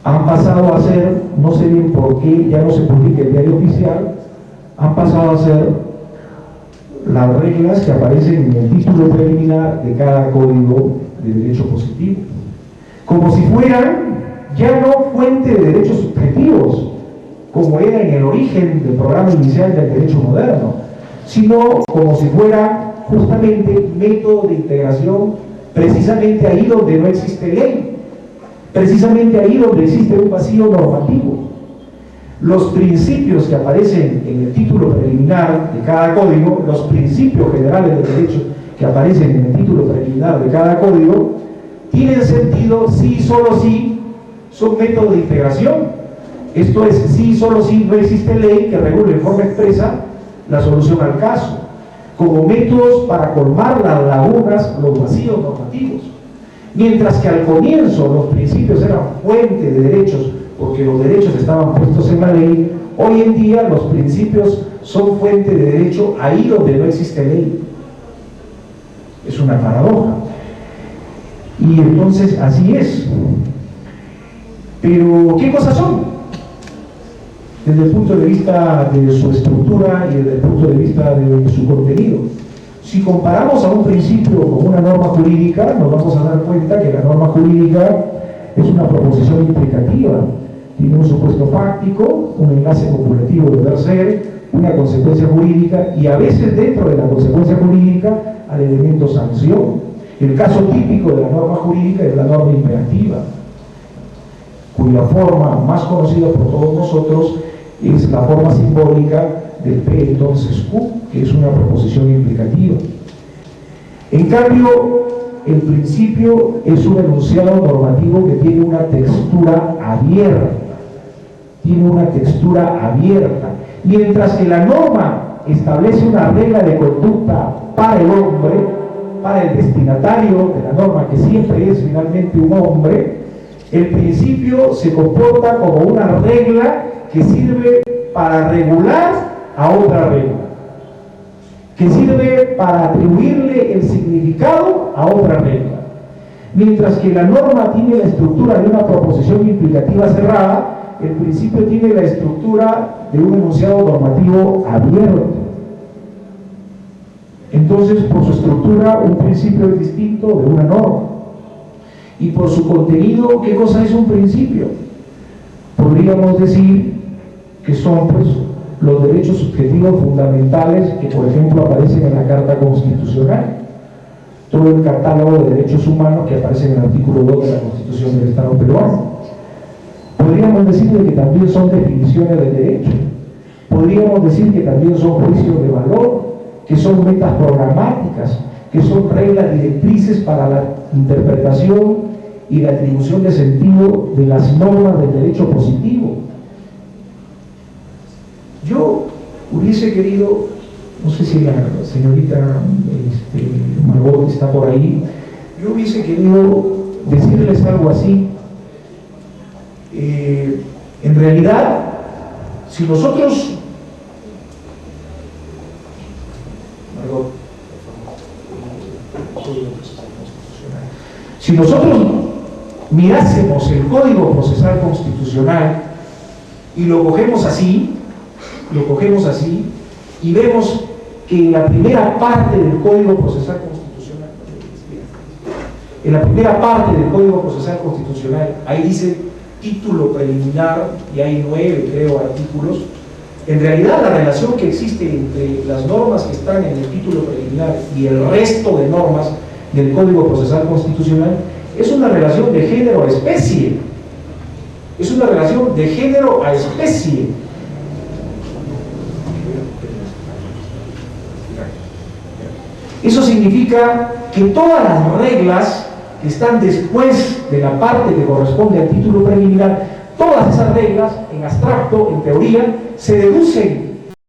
han pasado a ser, no sé bien por qué, ya no se publica el diario oficial, han pasado a ser las reglas que aparecen en el título preliminar de cada código de derecho positivo, como si fueran ya no fuente de derechos subjetivos, como era en el origen del programa inicial del derecho moderno, sino como si fuera justamente método de integración, precisamente ahí donde no existe ley, precisamente ahí donde existe un vacío normativo. Los principios que aparecen en el título preliminar de cada código, los principios generales del derecho que aparecen en el título preliminar de cada código, tienen sentido si y solo si son métodos de integración. Esto es, si y solo si no existe ley que regule en forma expresa la solución al caso, como métodos para colmar las lagunas, los vacíos normativos. Mientras que al comienzo los principios eran fuente de derechos, porque los derechos estaban puestos en la ley, hoy en día los principios son fuente de derecho ahí donde no existe ley. Es una paradoja. Y entonces así es. Pero, ¿qué cosas son? Desde el punto de vista de su estructura y desde el punto de vista de su contenido. Si comparamos a un principio con una norma jurídica, nos vamos a dar cuenta que la norma jurídica es una proposición implicativa. Tiene un supuesto fáctico, un enlace copulativo de deber ser, una consecuencia jurídica y a veces dentro de la consecuencia jurídica al elemento sanción. El caso típico de la norma jurídica es la norma imperativa, cuya forma más conocida por todos nosotros es la forma simbólica del P entonces Q, que es una proposición implicativa. En cambio, el principio es un enunciado normativo que tiene una textura abierta, mientras que la norma establece una regla de conducta para el hombre, para el destinatario de la norma, que siempre es finalmente un hombre. El principio se comporta como una regla que sirve para regular a otra regla, que sirve para atribuirle el significado a otra regla. Mientras que la norma tiene la estructura de una proposición implicativa cerrada, el principio tiene la estructura de un enunciado normativo abierto. Entonces, por su estructura, un principio es distinto de una norma. Y por su contenido, ¿qué cosa es un principio? Podríamos decir que son pues los derechos subjetivos fundamentales que, por ejemplo, aparecen en la Carta Constitucional, todo el catálogo de derechos humanos que aparece en el artículo 2 de la Constitución del Estado peruano. Podríamos decir que también son definiciones de derecho, podríamos decir que también son juicios de valor, que son metas programáticas, que son reglas directrices para la interpretación y la atribución de sentido de las normas del derecho positivo. Yo hubiese querido, no sé si la señorita Margot está por ahí, yo hubiese querido decirles algo así. En realidad, si nosotros mirásemos el Código Procesal Constitucional y lo cogemos así y vemos que en la primera parte del Código Procesal Constitucional, ahí dice título preliminar y hay 9, creo, artículos. En realidad, la relación que existe entre las normas que están en el título preliminar y el resto de normas del Código Procesal Constitucional es una relación de género a especie. Eso significa que todas las reglas que están después de la parte que corresponde al título preliminar, todas esas reglas, en abstracto, en teoría, se deducen